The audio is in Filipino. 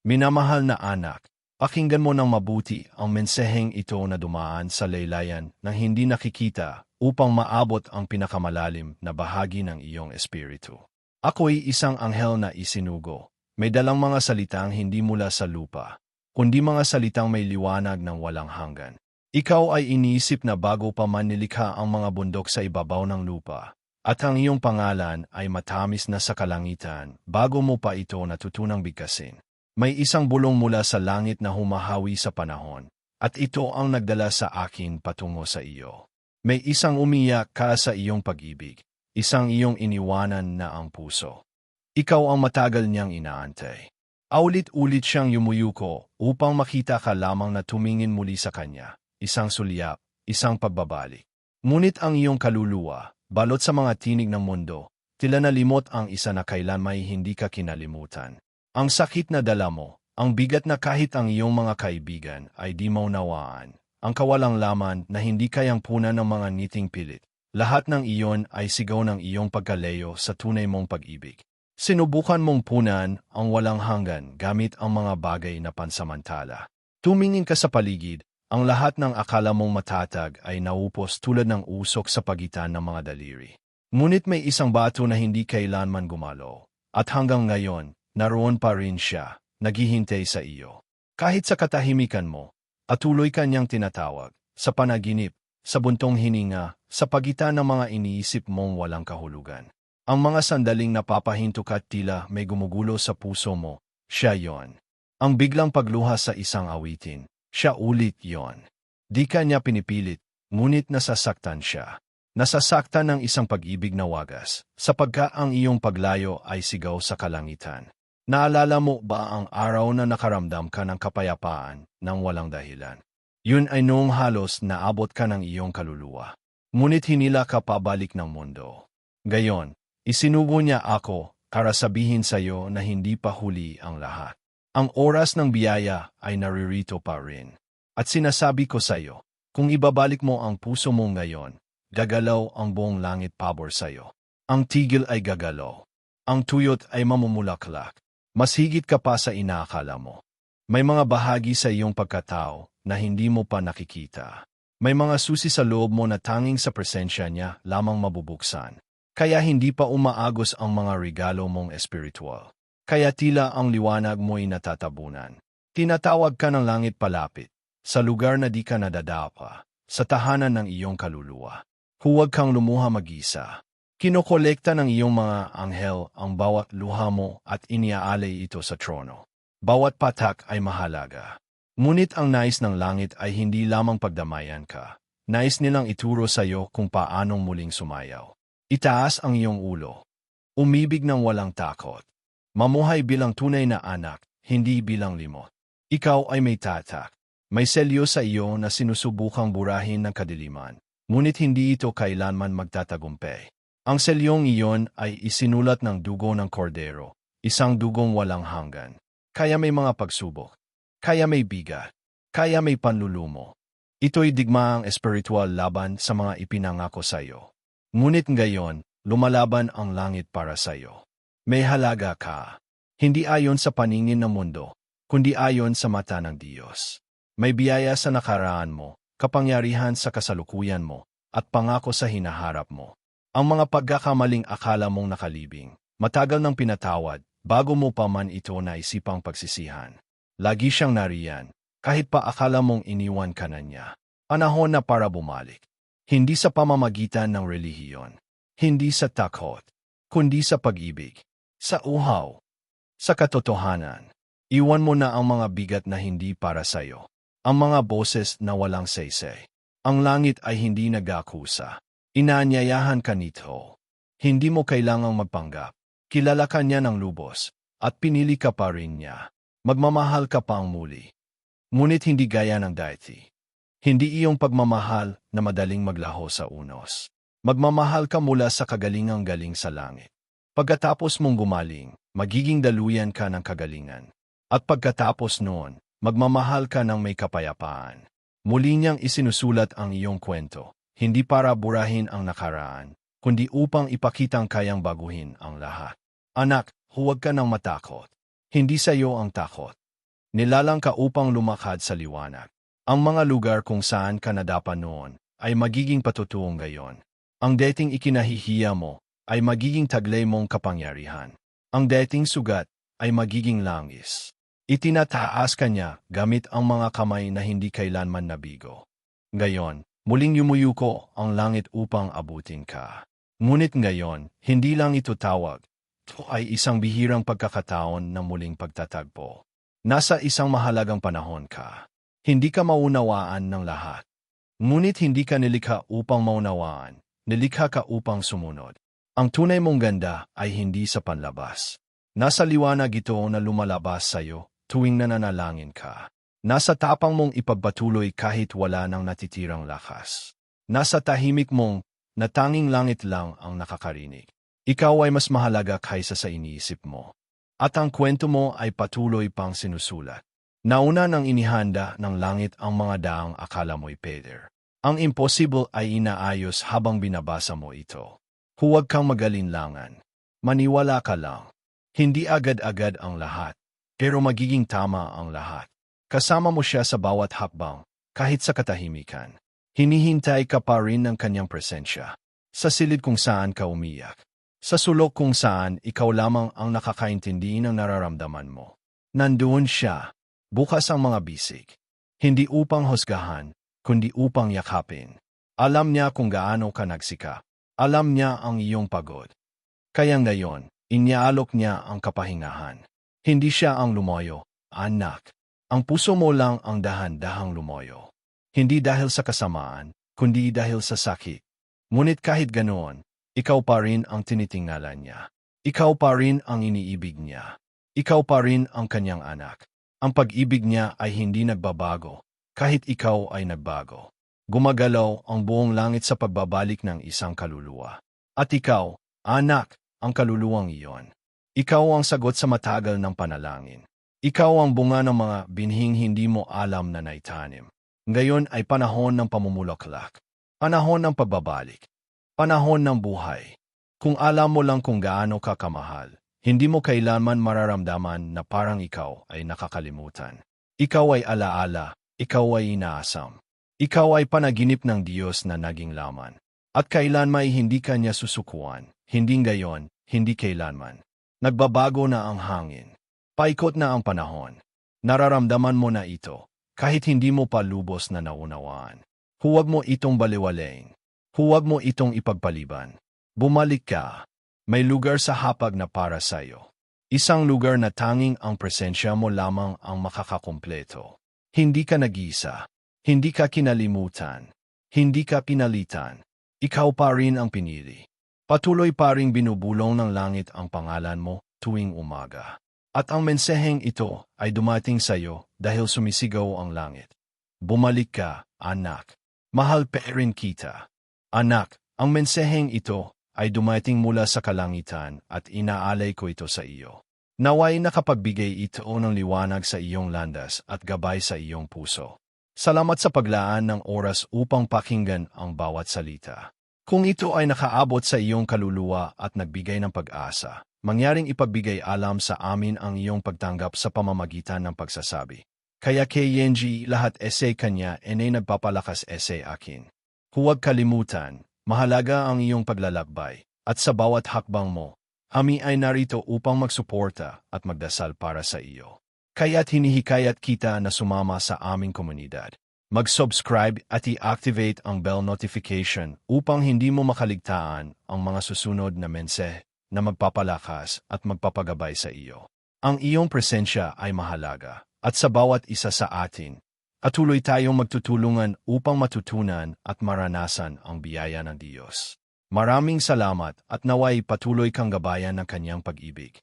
Minamahal na anak, pakinggan mo ng mabuti ang mensaheng ito na dumaan sa laylayan ng hindi nakikita upang maabot ang pinakamalalim na bahagi ng iyong espiritu. Ako'y isang anghel na isinugo. May dalang mga salitang hindi mula sa lupa, kundi mga salitang may liwanag ng walang hanggan. Ikaw ay iniisip na bago pa man nilikha ang mga bundok sa ibabaw ng lupa, at ang iyong pangalan ay matamis na sa kalangitan bago mo pa ito natutunang bigkasin. May isang bulong mula sa langit na humahawi sa panahon, at ito ang nagdala sa akin patungo sa iyo. May isang umiyak ka sa iyong pag-ibig, isang iyong iniwanan na ang puso. Ikaw ang matagal niyang inaantay. Aulit-ulit siyang yumuyuko upang makita ka lamang na tumingin muli sa kanya, isang sulyap, isang pagbabalik. Ngunit ang iyong kaluluwa, balot sa mga tinig ng mundo, tila nalimot ang isa na kailan may hindi ka kinalimutan. Ang sakit na dala mo, ang bigat na kahit ang iyong mga kaibigan ay di maunawaan, ang kawalang laman na hindi kayang punan ng mga ngiting pilit. Lahat ng iyon ay sigaw ng iyong pagkalayo sa tunay mong pag-ibig. Sinubukan mong punan ang walang hanggan gamit ang mga bagay na pansamantala. Tumingin ka sa paligid, ang lahat ng akala mong matatag ay naupos tulad ng usok sa pagitan ng mga daliri. Ngunit may isang bato na hindi kailanman gumalaw, at hanggang ngayon, naroon pa rin siya, naghihintay sa iyo. Kahit sa katahimikan mo, at tuloy kanyang tinatawag, sa panaginip, sa buntong hininga, sa pagitan ng mga iniisip mong walang kahulugan. Ang mga sandaling napapahinto ka at tila may gumugulo sa puso mo, siya yon. Ang biglang pagluha sa isang awitin, siya ulit yon. Di ka niya pinipilit, ngunit nasasaktan siya. Nasasaktan ng isang pag-ibig na wagas, sapagkat ang iyong paglayo ay sigaw sa kalangitan. Naalala mo ba ang araw na nakaramdam ka ng kapayapaan ng walang dahilan? Yun ay noong halos naabot ka ng iyong kaluluwa. Ngunit hinila ka pabalik ng mundo. Gayon, isinugo niya ako para sabihin sa iyo na hindi pa huli ang lahat. Ang oras ng biyaya ay naririto pa rin. At sinasabi ko sa iyo, kung ibabalik mo ang puso mo ngayon, gagalaw ang buong langit pabor sa iyo. Ang tigil ay gagalaw. Ang tuyot ay mamumulaklak. Mas higit ka pa sa inaakala mo. May mga bahagi sa iyong pagkatao na hindi mo pa nakikita. May mga susi sa loob mo na tanging sa presensya niya lamang mabubuksan. Kaya hindi pa umaagos ang mga regalo mong espiritual. Kaya tila ang liwanag mo'y natatabunan. Tinatawag ka ng langit palapit, sa lugar na di ka nadadapa, sa tahanan ng iyong kaluluwa. Huwag kang lumuha mag-isa. Kinokolekta ng iyong mga anghel ang bawat luha mo at iniaalay ito sa trono. Bawat patak ay mahalaga. Ngunit ang nais ng langit ay hindi lamang pagdamayan ka. Nais nilang ituro sa iyo kung paanong muling sumayaw. Itaas ang iyong ulo. Umibig ng walang takot. Mamuhay bilang tunay na anak, hindi bilang limot. Ikaw ay may tatak. May selyo sa iyo na sinusubukang burahin ng kadiliman. Ngunit hindi ito kailanman magtatagumpay. Ang selyong iyon ay isinulat ng dugo ng kordero, isang dugong walang hanggan. Kaya may mga pagsubok, kaya may bigat, kaya may panlulumo. Ito'y digmaang espiritual laban sa mga ipinangako sa iyo. Ngunit ngayon, lumalaban ang langit para sa iyo. May halaga ka, hindi ayon sa paningin ng mundo, kundi ayon sa mata ng Diyos. May biyaya sa nakaraan mo, kapangyarihan sa kasalukuyan mo, at pangako sa hinaharap mo. Ang mga pagkakamaling akala mong nakalibing, matagal nang pinatawad, bago mo pa man ito naisipang pagsisihan. Lagi siyang nariyan, kahit pa akala mong iniwan ka na niya. Panahon na para bumalik. Hindi sa pamamagitan ng relihiyon, hindi sa takot, kundi sa pag-ibig, sa uhaw, sa katotohanan. Iwan mo na ang mga bigat na hindi para sa iyo, ang mga boses na walang saysay. Ang langit ay hindi nag-akusa. Inaanyayahan ka nito. Hindi mo kailangang magpanggap. Kilala ka niya ng lubos, at pinili ka pa rin niya. Magmamahal ka pa ang muli. Ngunit hindi gaya ng dati. Hindi iyong pagmamahal na madaling maglaho sa unos. Magmamahal ka mula sa kagalingang galing sa langit. Pagkatapos mong gumaling, magiging daluyan ka ng kagalingan. At pagkatapos noon, magmamahal ka ng may kapayapaan. Muli niyang isinusulat ang iyong kwento. Hindi para burahin ang nakaraan, kundi upang ipakitang kayang baguhin ang lahat. Anak, huwag ka nang matakot. Hindi sa iyo ang takot. Nilalang ka upang lumakad sa liwanag. Ang mga lugar kung saan ka nadapa noon ay magiging patutuong gayon. Ang dating ikinahihiya mo ay magiging taglay mong kapangyarihan. Ang dating sugat ay magiging langis. Itinataas ka niya gamit ang mga kamay na hindi kailanman nabigo. Ngayon, muling yumuyuko ang langit upang abutin ka. Ngunit ngayon, hindi lang ito tawag. Ito ay isang bihirang pagkakataon na muling pagtatagpo. Nasa isang mahalagang panahon ka. Hindi ka maunawaan ng lahat. Ngunit hindi ka nilikha upang maunawaan. Nilikha ka upang sumunod. Ang tunay mong ganda ay hindi sa panlabas. Nasa liwanag ito na lumalabas sa iyo tuwing nananalangin ka. Nasa tapang mong ipagpatuloy kahit wala nang natitirang lakas. Nasa tahimik mong na tanging langit lang ang nakakarinig. Ikaw ay mas mahalaga kaysa sa iniisip mo. At ang kwento mo ay patuloy pang sinusulat. Nauna nang inihanda ng langit ang mga daang akala mo'y peder. Ang impossible ay inaayos habang binabasa mo ito. Huwag kang magalinlangan. Maniwala ka lang. Hindi agad-agad ang lahat, pero magiging tama ang lahat. Kasama mo siya sa bawat hakbang, kahit sa katahimikan. Hinihintay ka pa rin ng kanyang presensya. Sa silid kung saan ka umiyak. Sa sulok kung saan ikaw lamang ang nakakaintindi ng nararamdaman mo. Nandoon siya, bukas ang mga bisig. Hindi upang husgahan, kundi upang yakapin. Alam niya kung gaano ka nagsika. Alam niya ang iyong pagod. Kaya ngayon, iniaalok niya ang kapahingahan. Hindi siya ang lumoyo, anak. Ang puso mo lang ang dahan-dahang lumoyo. Hindi dahil sa kasamaan, kundi dahil sa sakit. Ngunit kahit ganoon, ikaw pa rin ang tinitingala niya. Ikaw pa rin ang iniibig niya. Ikaw pa rin ang kanyang anak. Ang pag-ibig niya ay hindi nagbabago, kahit ikaw ay nagbago. Gumagalaw ang buong langit sa pagbabalik ng isang kaluluwa. At ikaw, anak, ang kaluluwang iyon. Ikaw ang sagot sa matagal ng panalangin. Ikaw ang bunga ng mga binhing hindi mo alam na naitanim. Ngayon ay panahon ng pamumulaklak. Panahon ng pagbabalik. Panahon ng buhay. Kung alam mo lang kung gaano ka kamahal, hindi mo kailanman mararamdaman na parang ikaw ay nakakalimutan. Ikaw ay alaala, ikaw ay inaasam. Ikaw ay panaginip ng Diyos na naging laman. At kailanman ay hindi ka niya susukuan, hindi ngayon, hindi kailanman. Nagbabago na ang hangin. Paikot na ang panahon. Nararamdaman mo na ito, kahit hindi mo pa lubos na naunawaan. Huwag mo itong baliwalain. Huwag mo itong ipagpaliban. Bumalik ka. May lugar sa hapag na para sa iyo. Isang lugar na tanging ang presensya mo lamang ang makakakumpleto. Hindi ka nag-isa. Hindi ka kinalimutan. Hindi ka pinalitan. Ikaw pa rin ang pinili. Patuloy pa ring binubulong ng langit ang pangalan mo tuwing umaga. At ang mensaheng ito ay dumating sa iyo dahil sumisigaw ang langit. Bumalik ka, anak. Mahal pa rin kita. Anak, ang mensaheng ito ay dumating mula sa kalangitan at inaalay ko ito sa iyo. Naway nakapagbigay ito ng liwanag sa iyong landas at gabay sa iyong puso. Salamat sa paglaan ng oras upang pakinggan ang bawat salita. Kung ito ay nakaabot sa iyong kaluluwa at nagbigay ng pag-asa, mangyaring ipagbigay alam sa amin ang iyong pagtanggap sa pamamagitan ng pagsasabi. Kaya kay Yenji lahat essay kanya ay nagpapalakas essay akin. Huwag kalimutan, mahalaga ang iyong paglalakbay, at sa bawat hakbang mo, kami ay narito upang magsuporta at magdasal para sa iyo. Kaya't hinihikayat kita na sumama sa aming komunidad. Mag-subscribe at i-activate ang bell notification upang hindi mo makaligtaan ang mga susunod na mensahe na magpapalakas at magpapagabay sa iyo. Ang iyong presensya ay mahalaga at sa bawat isa sa atin, patuloy tayong magtutulungan upang matutunan at maranasan ang biyaya ng Diyos. Maraming salamat at naway patuloy kang gabayan ng kanyang pag-ibig.